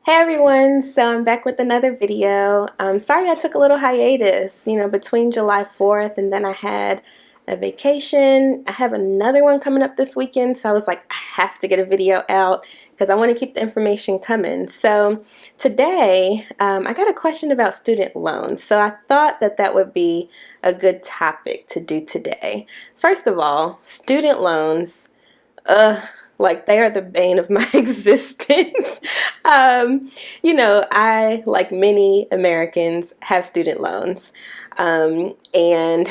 Hey everyone, so I'm back with another video. Sorry I took a little hiatus, between July 4th and then I had a vacation. I have another one coming up this weekend, so I was like, I have to get a video out because I want to keep the information coming. So today, I got a question about student loans, so I thought that that would be a good topic to do today. First of all, student loans. Like they are the bane of my existence. I, like many Americans, have student loans. And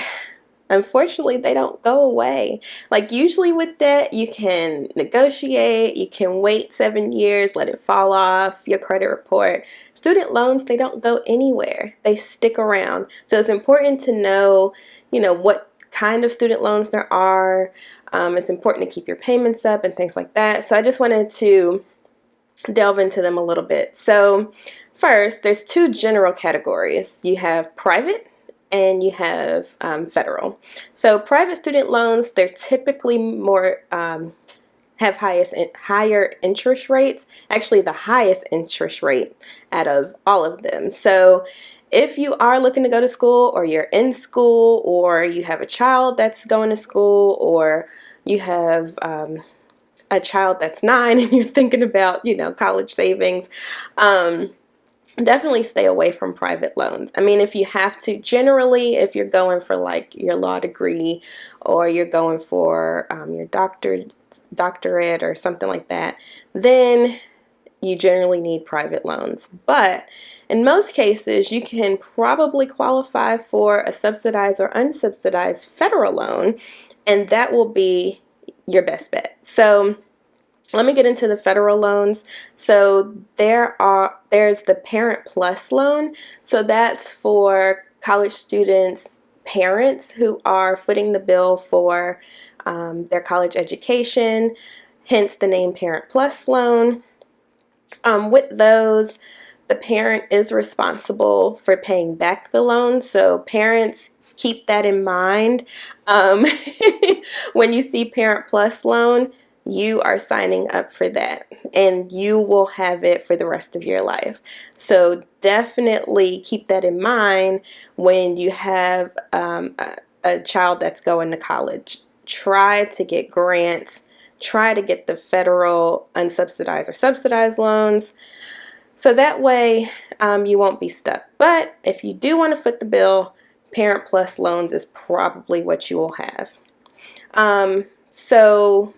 unfortunately, they don't go away. Like usually with debt, you can negotiate, you can wait 7 years, let it fall off your credit report. Student loans, they don't go anywhere. They stick around. So it's important to know, what kind of student loans there are. It's important to keep your payments up and things like that. So I just wanted to delve into them a little bit. So first, there's two general categories. You have private and you have federal. So private student loans, they're typically more have higher interest rates, actually the highest interest rate out of all of them. So if you are looking to go to school, or you're in school, or you have a child that's going to school, or you have a child that's 9 and you're thinking about, college savings, definitely stay away from private loans. I mean, if you have to, generally, if you're going for like your law degree or you're going for your doctorate or something like that, then you generally need private loans. But in most cases, you can probably qualify for a subsidized or unsubsidized federal loan, and that will be your best bet. So let me get into the federal loans. So there's the Parent Plus loan. So that's for college students' parents who are footing the bill for their college education, hence the name Parent Plus loan. With those, the parent is responsible for paying back the loan. So parents, keep that in mind. When you see Parent Plus loan, you are signing up for that and you will have it for the rest of your life. So definitely keep that in mind when you have a child that's going to college. Try to get grants. Try to get the federal unsubsidized or subsidized loans. So that way you won't be stuck. But if you do want to foot the bill, Parent Plus loans is probably what you will have. So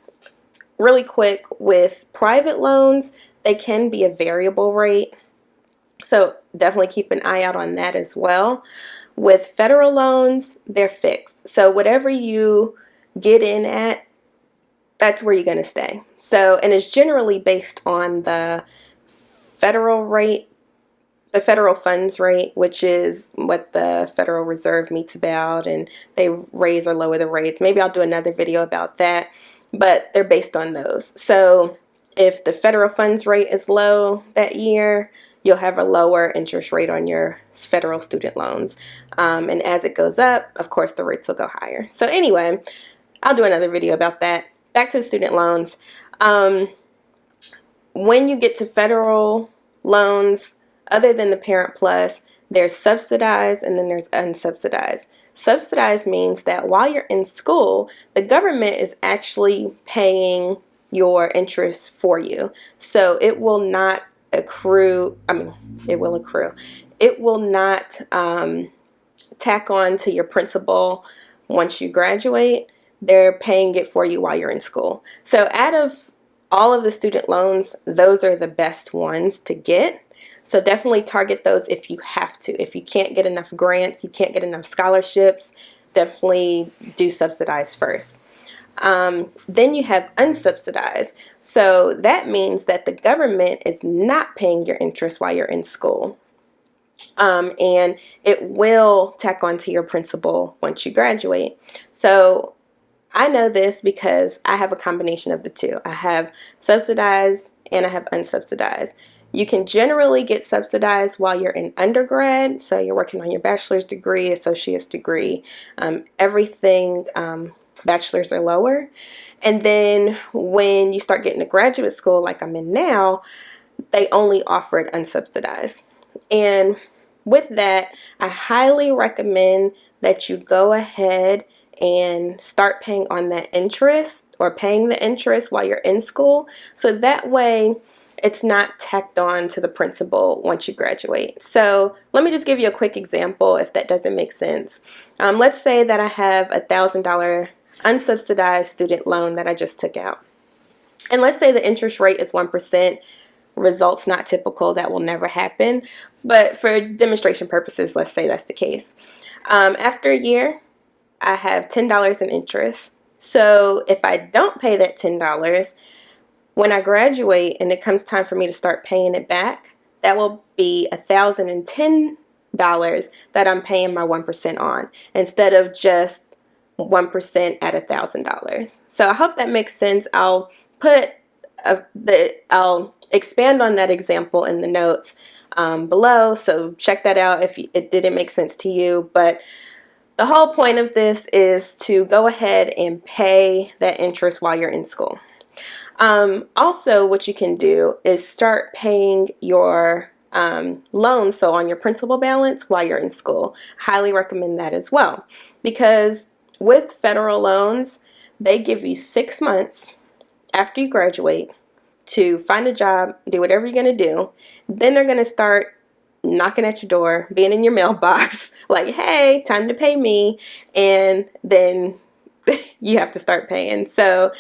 really quick, with private loans, they can be a variable rate. So definitely keep an eye out on that as well. With federal loans, they're fixed. So whatever you get in at, that's where you're going to stay. So, and it's generally based on the federal rate, the federal funds rate, which is what the Federal Reserve meets about, and they raise or lower the rates. Maybe I'll do another video about that, but they're based on those. So if the federal funds rate is low that year, you'll have a lower interest rate on your federal student loans. And as it goes up, of course, the rates will go higher. So anyway, I'll do another video about that. Back to the student loans. When you get to federal loans, other than the Parent Plus, there's subsidized and then there's unsubsidized. Subsidized means that while you're in school, the government is actually paying your interest for you. So it will not accrue, it will accrue. It will not tack on to your principal once you graduate. They're paying it for you while you're in school. So out of all of the student loans, those are the best ones to get. So definitely target those if you have to. If you can't get enough grants, you can't get enough scholarships, definitely do subsidized first. Then you have unsubsidized. So that means that the government is not paying your interest while you're in school. And it will tack on to your principal once you graduate. So I know this because I have a combination of the two. I have subsidized and I have unsubsidized. You can generally get subsidized while you're in undergrad, so you're working on your bachelor's degree, associate's degree, everything, bachelor's or lower. And then when you start getting to graduate school like I'm in now, they only offered unsubsidized. And with that, I highly recommend that you go ahead and start paying on that interest, or paying the interest while you're in school. So that way it's not tacked on to the principal once you graduate. So let me just give you a quick example if that doesn't make sense. Let's say that I have a $1,000 unsubsidized student loan that I just took out. And let's say the interest rate is 1%. Results not typical, that will never happen. But for demonstration purposes, let's say that's the case. After a year, I have $10 in interest. So if I don't pay that $10, when I graduate and it comes time for me to start paying it back, that will be $1,010 that I'm paying my 1% on, instead of just 1% at $1,000. So I hope that makes sense. I'll put I'll expand on that example in the notes below, so check that out if it didn't make sense to you. But the whole point of this is to go ahead and pay that interest while you're in school. Also, what you can do is start paying your loans, so on your principal balance, while you're in school. Highly recommend that as well, because with federal loans, they give you 6 months after you graduate to find a job, do whatever you're going to do. Then they're going to start knocking at your door, being in your mailbox, like, hey, time to pay me. And then you have to start paying. So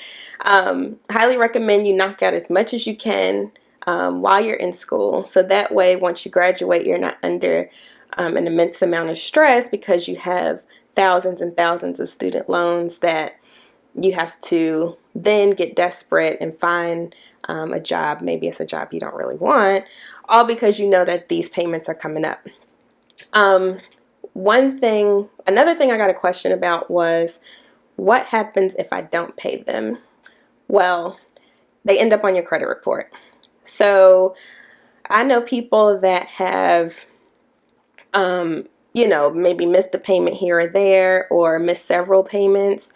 highly recommend you knock out as much as you can while you're in school. So that way, once you graduate, you're not under an immense amount of stress, because you have thousands and thousands of student loans that you have to then get desperate and find a job. Maybe it's a job you don't really want, all because you know that these payments are coming up. Another thing I got a question about was, what happens if I don't pay them? Well, they end up on your credit report. So I know people that have, maybe missed a payment here or there, or missed several payments.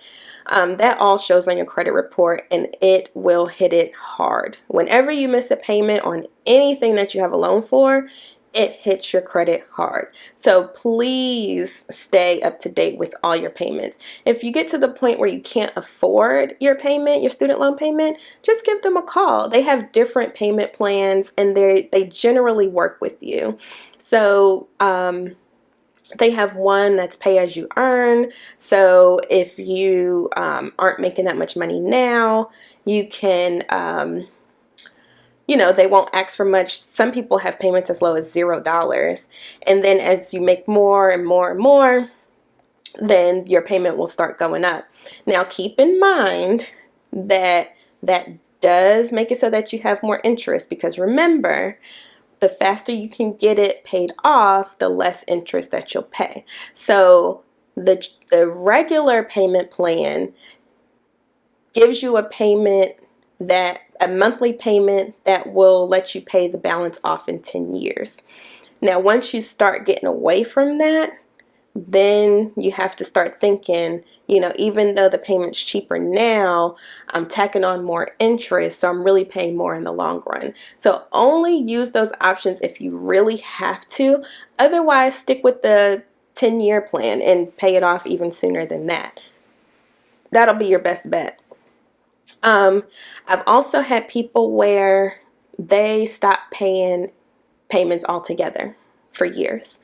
That all shows on your credit report, and it will hit it hard. Whenever you miss a payment on anything that you have a loan for, it hits your credit hard. So please stay up to date with all your payments. If you get to the point where you can't afford your payment, your student loan payment, just give them a call. They have different payment plans, and they generally work with you. So they have one that's pay as you earn. So if you aren't making that much money now, you can, they won't ask for much. Some people have payments as low as $0. And then as you make more and more and more, then your payment will start going up. Now keep in mind that that does make it so that you have more interest, because remember, the faster you can get it paid off, the less interest that you'll pay. So the regular payment plan gives you a monthly payment that will let you pay the balance off in 10 years. Now, once you start getting away from that, then you have to start thinking, even though the payment's cheaper now, I'm tacking on more interest, so I'm really paying more in the long run. So only use those options if you really have to. Otherwise, stick with the 10-year plan and pay it off even sooner than that. That'll be your best bet. I've also had people where they stop paying payments altogether for years.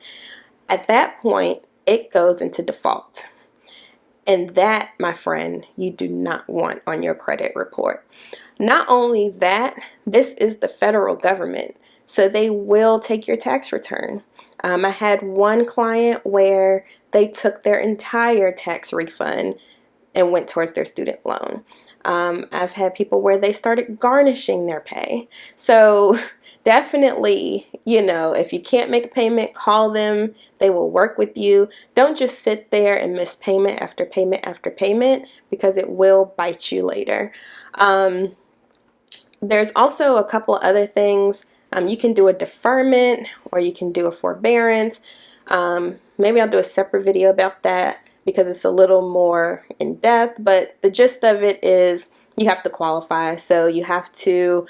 At that point, it goes into default. And that, my friend, you do not want on your credit report. Not only that, this is the federal government, so they will take your tax return. I had one client where they took their entire tax refund and went towards their student loan. I've had people where they started garnishing their pay. So definitely, if you can't make a payment, call them. They will work with you. Don't just sit there and miss payment after payment after payment, because it will bite you later. There's also a couple other things. You can do a deferment, or you can do a forbearance. Maybe I'll do a separate video about that, because it's a little more in depth, but the gist of it is you have to qualify. So you have to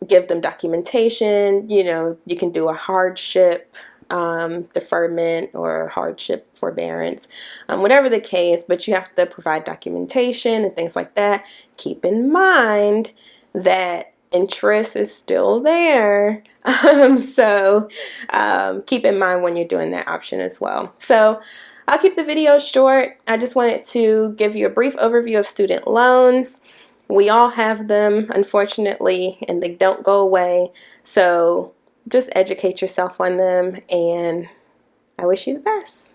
give them documentation. You know, you can do a hardship deferment or hardship forbearance, whatever the case, but you have to provide documentation and things like that. Keep in mind that interest is still there. So keep in mind when you're doing that option as well. So I'll keep the video short. I just wanted to give you a brief overview of student loans. We all have them, unfortunately, and they don't go away. So just educate yourself on them, and I wish you the best.